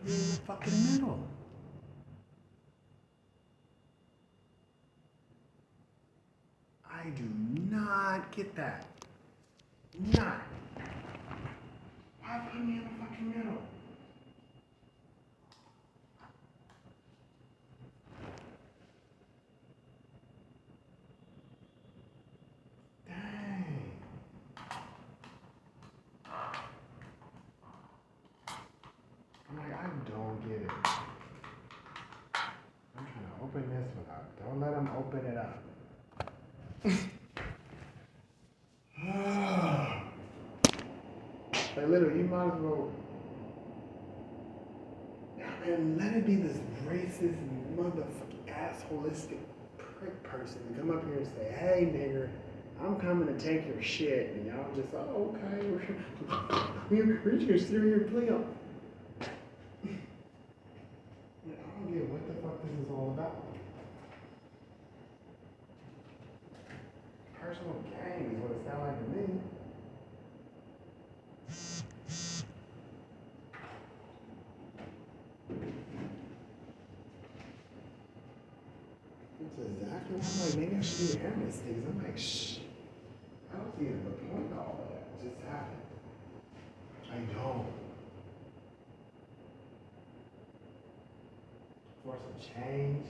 me in the fucking middle. I do not get that. Not. Why put me in the fucking middle? Dang. I'm like, I don't get it. I'm trying to open this one up. Don't let him open it up. Like literally, you might as well. Man, let it be this racist, motherfucking assholistic prick person to come up here and say, "Hey, nigger, I'm coming to take your shit," and y'all just, "Oh, okay, we're just gonna steer your plea up." I don't get what the fuck this is all about. Personal gain is what it sounds like to me. That's exactly what I'm like. Maybe I should do amnesty because I'm like, shh. I don't see the point of all of that. It just happened. I don't. For some change.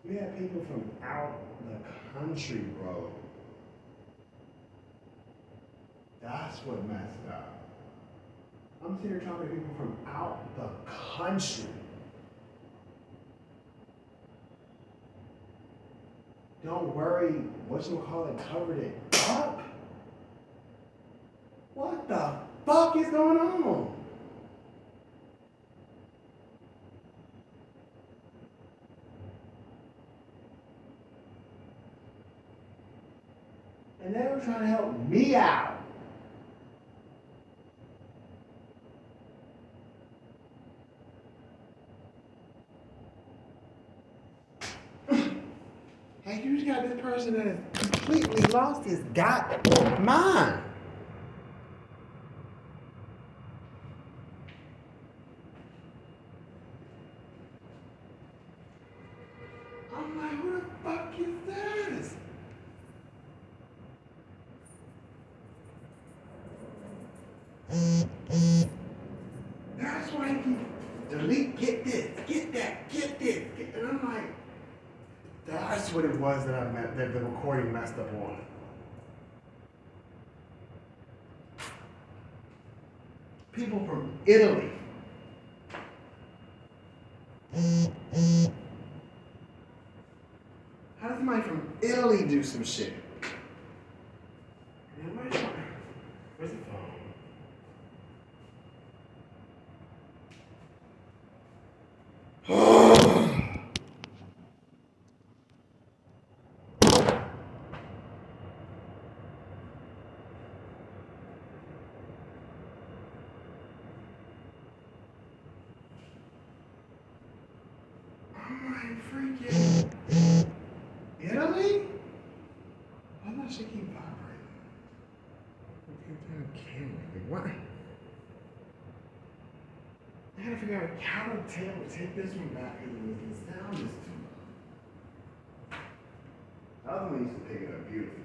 We have people from out the country, bro. That's what messed up. I'm sitting here talking to people from out the country. Don't worry, whatchamacallit covered it up? What the fuck is going on? And they were trying to help me out. Hey, you just got this person that has completely lost his goddamn mind. I'm like, who the fuck is this? That's why he keep delete, get this, get that, get this. And I'm like, that's what it was that that the recording messed up on. People from Italy. How does somebody from Italy do some shit? Where's the phone? I'm like, freaking Italy? Why does she keep vibrating? Camera. Like, what? I gotta figure out how to take this one back because the sound is too low. The other one used to pick it up beautifully.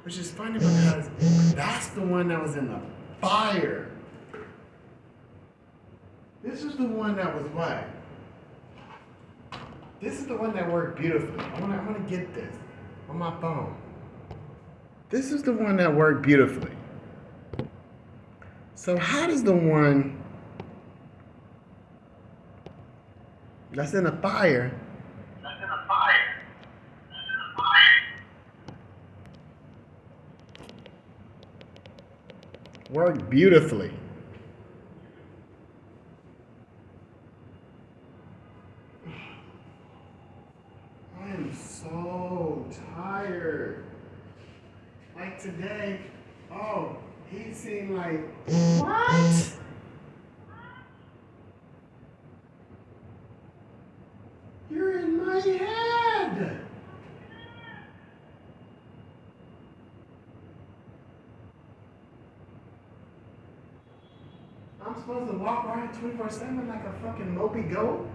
Which is funny because that's the one that was in the fire. This was the one that was what? This is the one that worked beautifully. I wanna get this on my phone. This is the one that worked beautifully. So how does the one that's in the fire work beautifully? I am so tired. Like today, oh, he seemed like, what? You're in my head. I'm supposed to walk around 24/7 like a fucking Moby goat?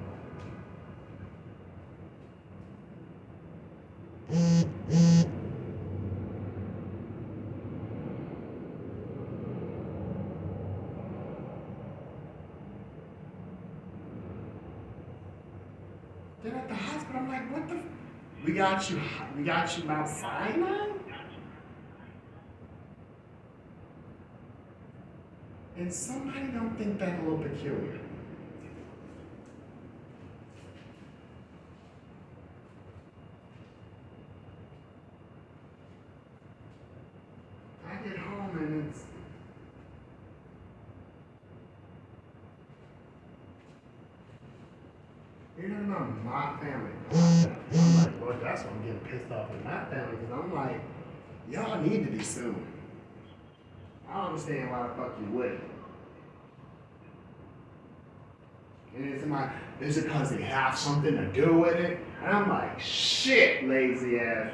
Then at the hospital, I'm like, what the? We got you Mount Sinai? And somebody don't think that a little peculiar. I get home and it's you're talking about my family. I'm like, boy, that's why I'm getting pissed off at my family because I'm like, y'all need to be sued. I don't understand why the fuck you wouldn't. And it's like, is it because they have something to do with it? And I'm like, shit, lazy ass.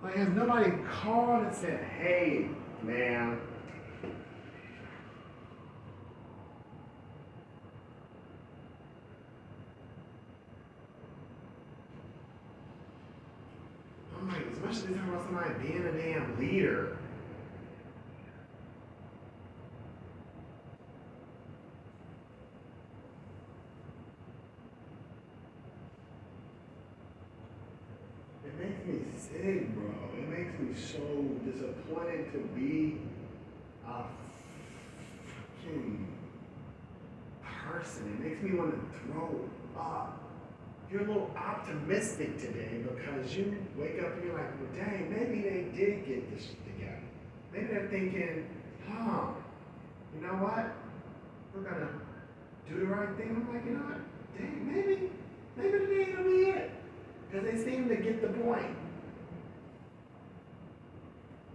Like, has nobody called and said, hey, man, I'm like, especially talking about somebody being a damn leader. It makes me sick, bro. It makes me so disappointed to be a fucking person. It makes me want to throw up. You're a little optimistic today because you wake up and you're like, well, dang, maybe they did get this shit together. Maybe they're thinking, huh, you know what? We're gonna do the right thing. I'm like, you know what? Dang, maybe today ain't gonna be it. Because they seem to get the point.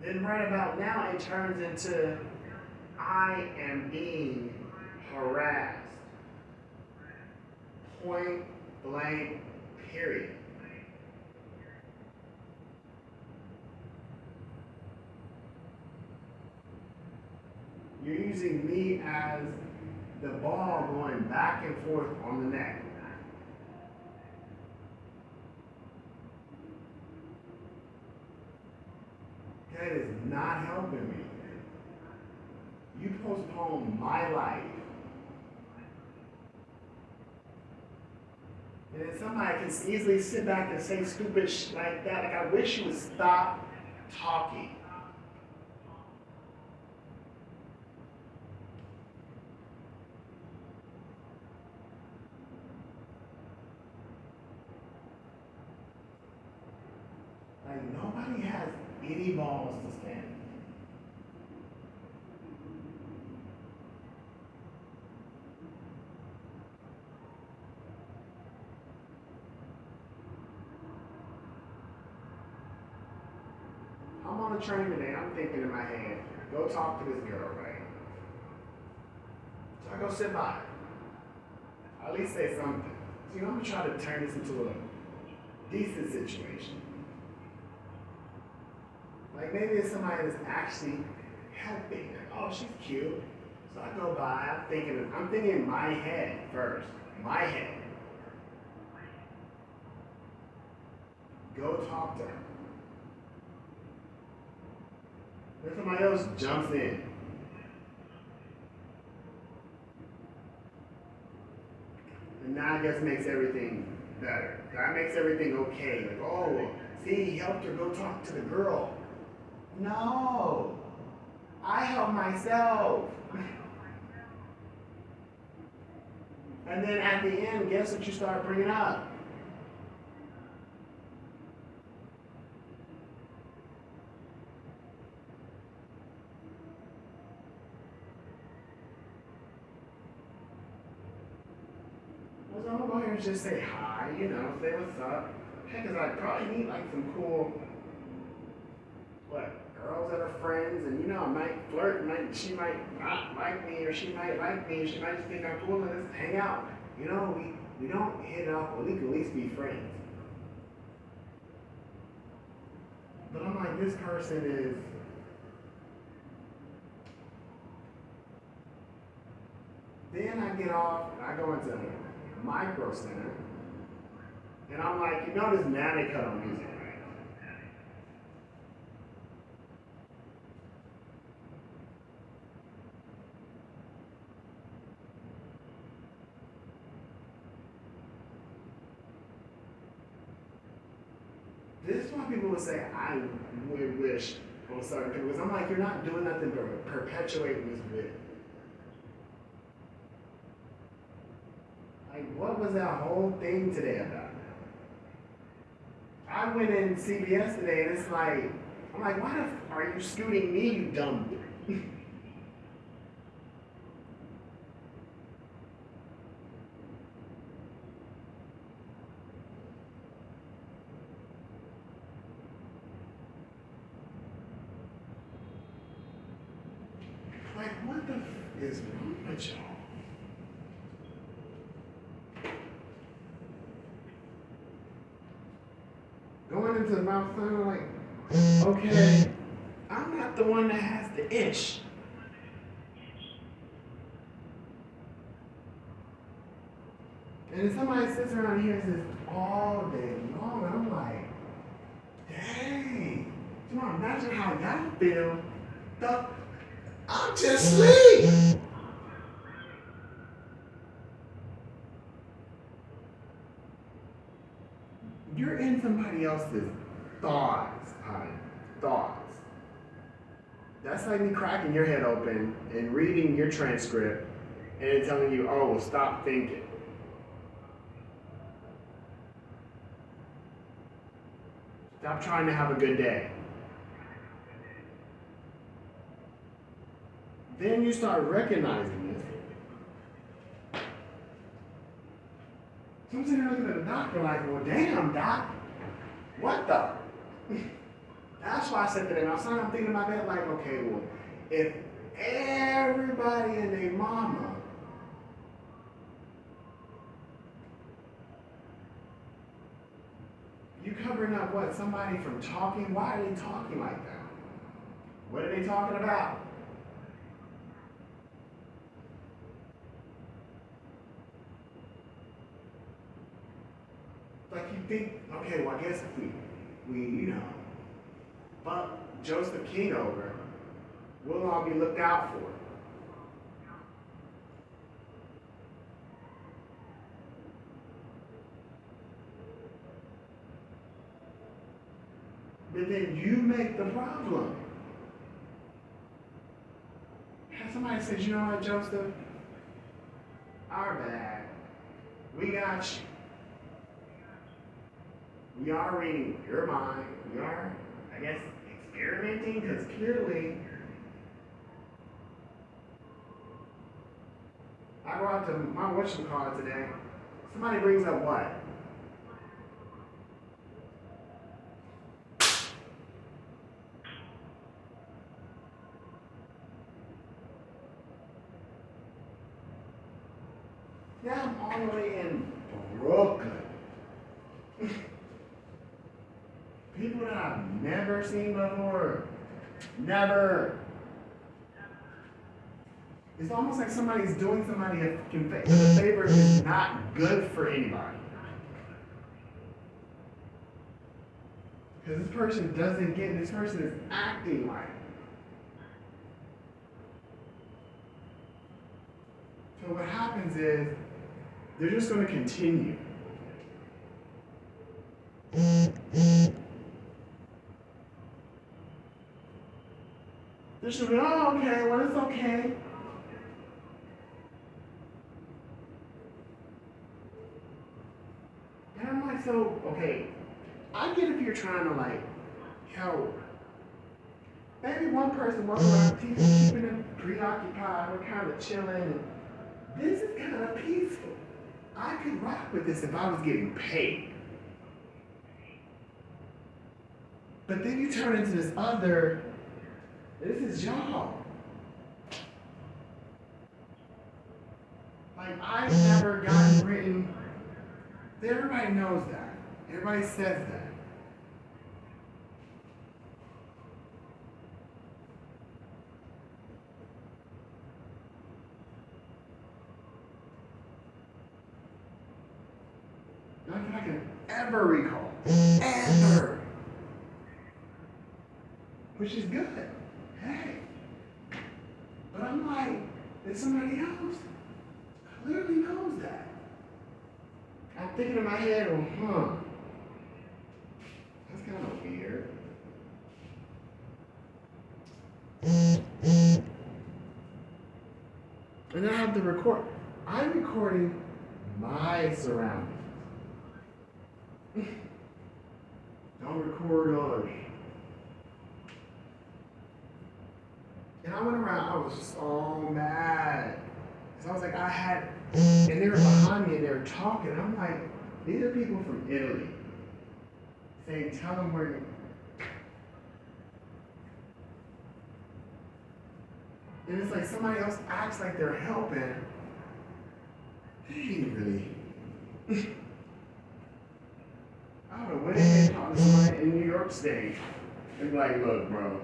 Then right about now it turns into I am being harassed. Point blank, period. You're using me as the ball going back and forth on the net. That is not helping me. You postpone my life. And then somebody can easily sit back and say stupid shit like that. Like, I wish you would stop talking. Like, nobody has any balls to stand. I'm on the train today. I'm thinking in my head, go talk to this girl, right? So I go sit by her. At least say something. So, I'm gonna try to turn this into a decent situation. Like, maybe it's somebody that's actually helping. Like, oh, she's cute. So I go by, I'm thinking in my head first. My head. Go talk to her. Then somebody else jumps in. And now I guess makes everything better. That makes everything okay. Like, oh, see, he helped her go talk to the girl. No, I helped myself. And then at the end, guess what you start bringing up? So I'm gonna go here and just say hi, say what's up. Heck, cause I'd probably meet like some cool, girls that are friends, and you know, I might flirt, she might not like me, or she might like me, or she might just think I'm cool and let's hang out. You know, we don't hit it off, we can at least be friends. But I'm like, this person is, then I get off, and I go into Micro Center, and I'm like, you know this Natty Cuddle music, right? This is why people would say, I would wish on certain people, because I'm like, you're not doing nothing but perpetuating this bit. Like, what was that whole thing today about? I went in CVS today, and it's like, I'm like, why the f are you scooting me, you dumb bitch? Like, what the f is wrong with y'all? Going into the mouth sound like, okay, I'm not the one that has the itch. And if somebody sits around here and says all day long, and I'm like, dang, you know, imagine how y'all feel. I'm just asleep. You're in somebody else's thoughts, honey. Thoughts. That's like me cracking your head open and reading your transcript and then telling you, oh, well, stop thinking. Stop trying to have a good day. Then you start recognizing this. So I'm sitting there looking at the doctor like, well, damn, doc, what the? That's why I said to them, I'm thinking in my bed like, okay, well, if everybody and their mama you covering up what? Somebody from talking? Why are they talking like that? What are they talking about? Like you think, okay, well I guess if we you know, fuck Joseph King over, we'll all be looked out for. But then you make the problem. Have somebody says, you know what, Joseph? Our bad. We got you. We are reading your mind. We are, I guess, experimenting, because clearly I go out to my whatchamacallit today. Somebody brings up what? Yeah, I'm all the way in Brooklyn. People that I've never seen before. Never. It's almost like somebody's doing somebody a favor is not good for anybody. Because this person doesn't get it. This person is acting like it. So what happens is, they're just going to continue. They're just going to be, oh, okay, well, it's okay. And I'm like, so, okay, I get if you're trying to, like, help. Maybe one person walking around keeping them preoccupied, we're kind of chilling, and this is kind of peaceful. I could rock with this if I was getting paid. But then you turn into this other, This is y'all. Like, I've never gotten written. Everybody knows that. Everybody says that. Nothing I can ever recall. Ever. Which is good. Hey. But I'm like, there's somebody else clearly knows that. I'm thinking in my head, well, that's kind of weird. And then I have to record. I'm recording my surroundings. Don't record others. And I went around, I was so mad. So I was like, and they were behind me and they were talking. And I'm like, these are people from Italy saying, tell them where you. And it's like somebody else acts like they're helping. They ain't really. I would have went ahead and talked to somebody in New York State and be like, look, bro,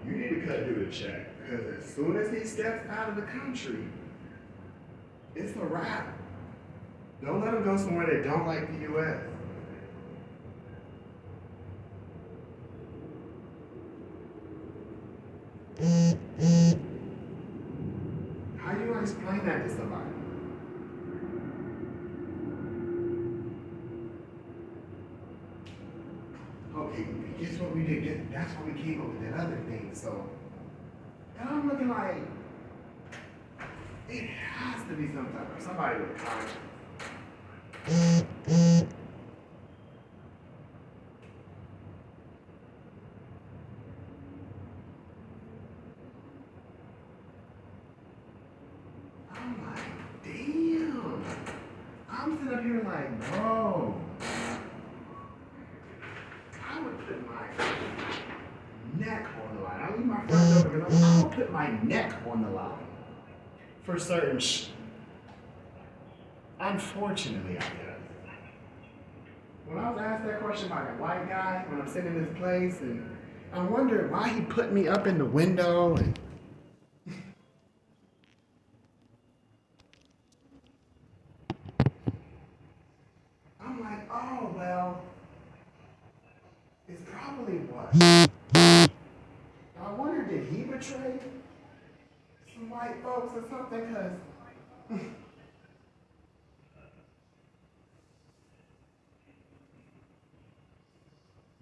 you need to cut through the check. Because as soon as he steps out of the country, it's a wrap. Don't let him go somewhere they don't like the U.S. How do you explain that to somebody? Okay, guess what we did? That's why we came up with that other thing. So, and I'm looking like, it has to be somebody with conscience. I'm like, damn. I'm sitting up here like, bro, I would put my neck on the line. I'll leave my front door because I would put my neck on the line for certain Unfortunately, I did. When I was asked that question by a white guy when I'm sitting in this place, and I wondered why he put me up in the window, and I'm like, oh, well, it's probably what. I wonder, did he betray some white folks or something? Because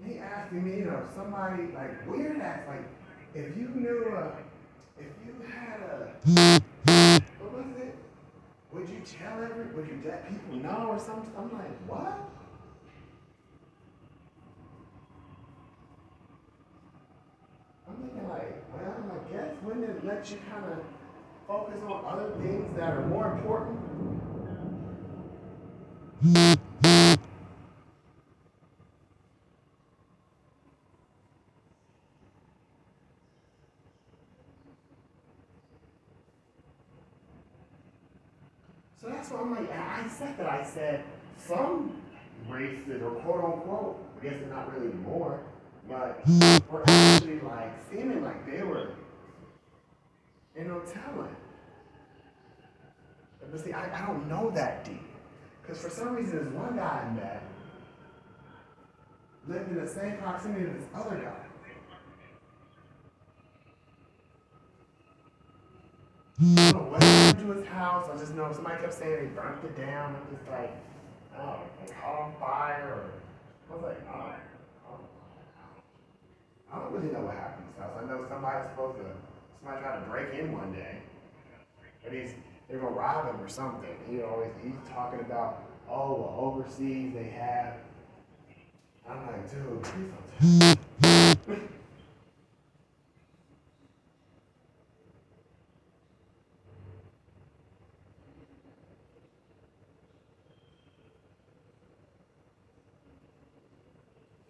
he asking me, somebody, like, weird ass, like, if you knew, if you had what was it? Would you would you let people know or something? I'm like, what? I'm thinking like, well, I guess wouldn't it let you kind of focus on other things that are more important? So that's why I'm like, I said some races or quote unquote, I guess they're not really more, but were actually like seeming like they were, telling. But see, I don't know that deep. Because for some reason, there's one guy I met lived in the same proximity as this other guy. I don't know what happened to his house. I just know somebody kept saying they burnt it down. I'm just like, oh, they caught on fire. Or I was like, oh. I don't really know what happened to his house. I know somebody tried to break in one day. But they're gonna rob him or something. He's talking about, oh, well, overseas they have. I'm like, dude, please don't tell me.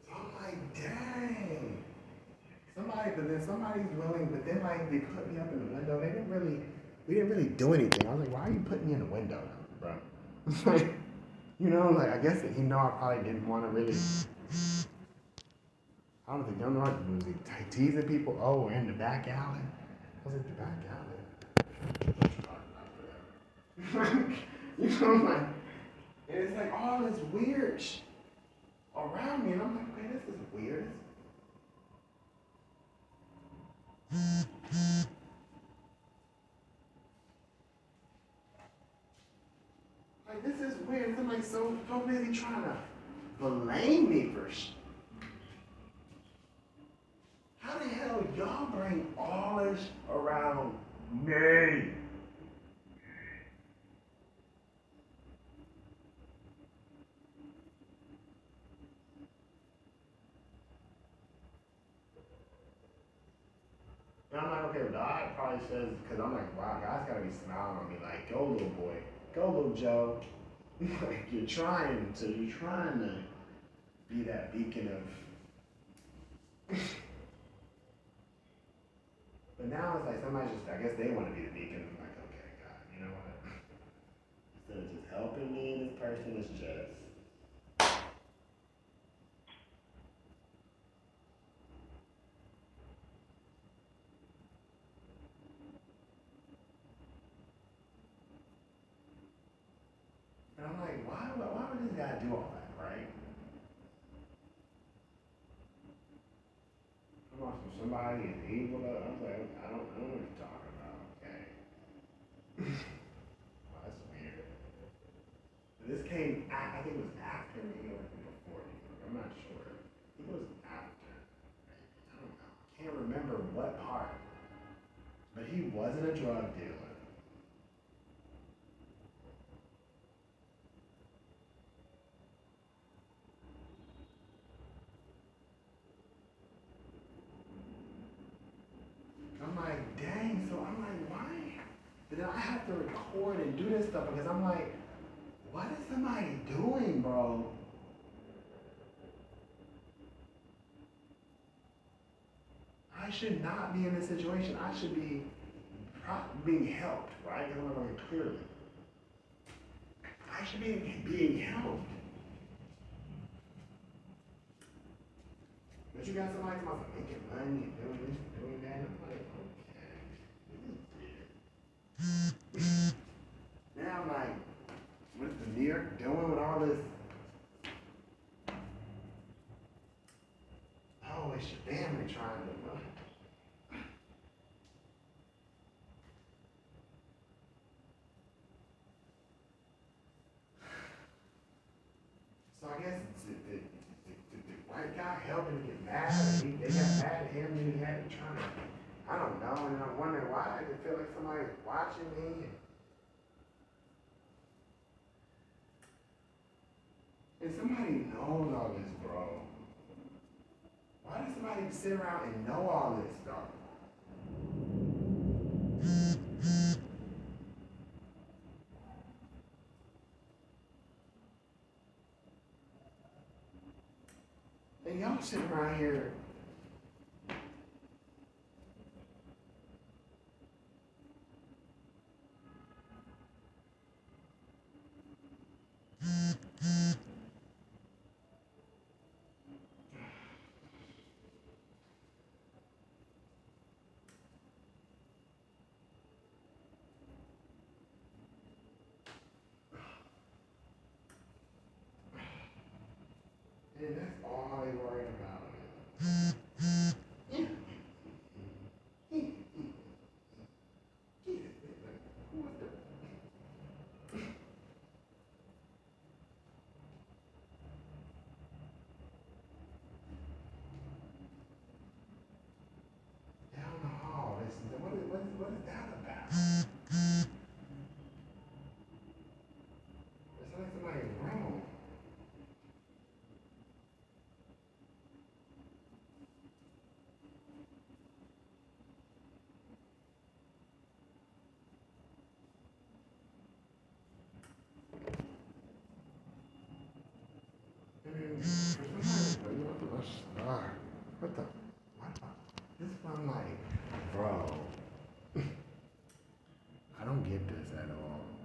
So I'm like, dang. like, but then somebody's willing, but then like they put me up in the window. We didn't really do anything. I was like, why are you putting me in the window, bro? It's like, like I guess that he know I probably didn't want to really. I don't think they don't know what music. Teasing people. Oh, we're in the back alley. I was like, the back alley. What you talking about? Like, and it's like all this weird around me, and I'm like, man, this is weird. Like this is weird. I'm like so busy trying to blame me for How the hell y'all bring all this around me? And I'm like, okay, well, God probably says, because I'm like, wow, God's got to be smiling on me, like, go, little boy, go, little Joe. Like, you're trying to be that beacon of. But now it's like somebody just, I guess they want to be the beacon. I'm like, okay, God, you know what? Instead of just helping me, this person is just. And I'm like, why would this guy do all that, right? I'm watching somebody is evil. I was like, I don't know what you're talking about. Okay. Well, that's weird. This came, I think it was after me or before me. I'm not sure. I think it was after. I don't know. Can't remember what part. But he wasn't a drug dealer. I'm like, dang. So I'm like, why? But then I have to record and do this stuff because I'm like, what is somebody doing, bro? I should not be in this situation. I should be being helped, right? Because I'm like, clearly. I should be being helped. But you got somebody talking about making money and doing this and doing that. And I'm like, okay. Now I'm like, what is the New York doing with all this? Oh, it's your family trying to. So I guess the white guy helping to get mad. They got mad at him and he had to try to. I don't know, and I'm wondering why. I feel like somebody's watching me. And somebody knows all this, bro. Why does somebody sit around and know all this stuff? And y'all sitting around here. And that's all they worried about. Yeah. Down the hall. What is that about? It's like somebody's wrong. get this at all.